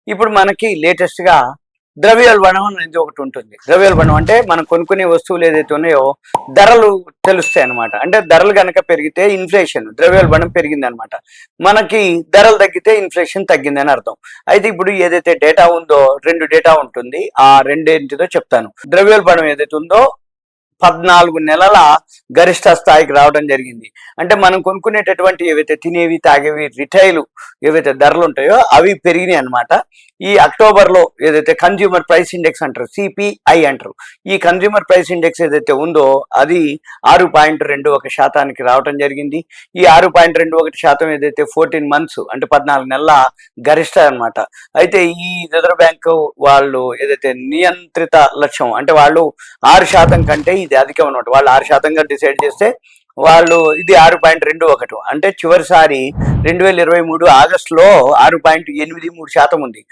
ఇప్పుడు మనకి లేటెస్ట్ గా ద్రవ్యోల్బణం అనేది ఒకటి ఉంటుంది. ద్రవ్యోల్బణం అంటే మనం కొనుక్కునే వస్తువులు ఏదైతే ఉన్నాయో ధరలు తెలుస్తాయి అనమాట. అంటే ధరలు కనుక పెరిగితే ఇన్ఫ్లేషన్, ద్రవ్యోల్బణం పెరిగింది అనమాట. మనకి ధరలు తగ్గితే ఇన్ఫ్లేషన్ తగ్గిందని అర్థం. అయితే ఇప్పుడు ఏదైతే డేటా ఉందో రెండు డేటా ఉంటుంది. ఆ రెండేంటిదో చెప్తాను. ద్రవ్యోల్బణం ఏదైతే ఉందో 14 నెలల గరిష్ట స్థాయికి రావడం జరిగింది. అంటే మనం కొనుక్కునేటటువంటి ఏవైతే తినేవి తాగేవి రిటైల్ ఏవైతే ధరలు ఉంటాయో అవి పెరిగినాయి అనమాట. ఈ అక్టోబర్లో ఏదైతే కన్జ్యూమర్ ప్రైస్ ఇండెక్స్ అంటారు, సిపిఐ అంటారు, ఈ కన్జ్యూమర్ ప్రైస్ ఇండెక్స్ ఏదైతే ఉందో అది 6.21% రావడం జరిగింది. ఈ 6.21% ఏదైతే 14 months అంటే 14 నెలల గరిష్ట అనమాట. అయితే ఈ రిజర్వ్ బ్యాంక్ వాళ్ళు ఏదైతే నియంత్రిత లక్ష్యం అంటే వాళ్ళు 6% కంటే ఇది అధికం అనమాట. వాళ్ళు 6%గా డిసైడ్ చేస్తే వాళ్ళు ఇది 6.21 అంటే చివరిసారి 2023 ఆగస్టులో 6.83% ఉంది.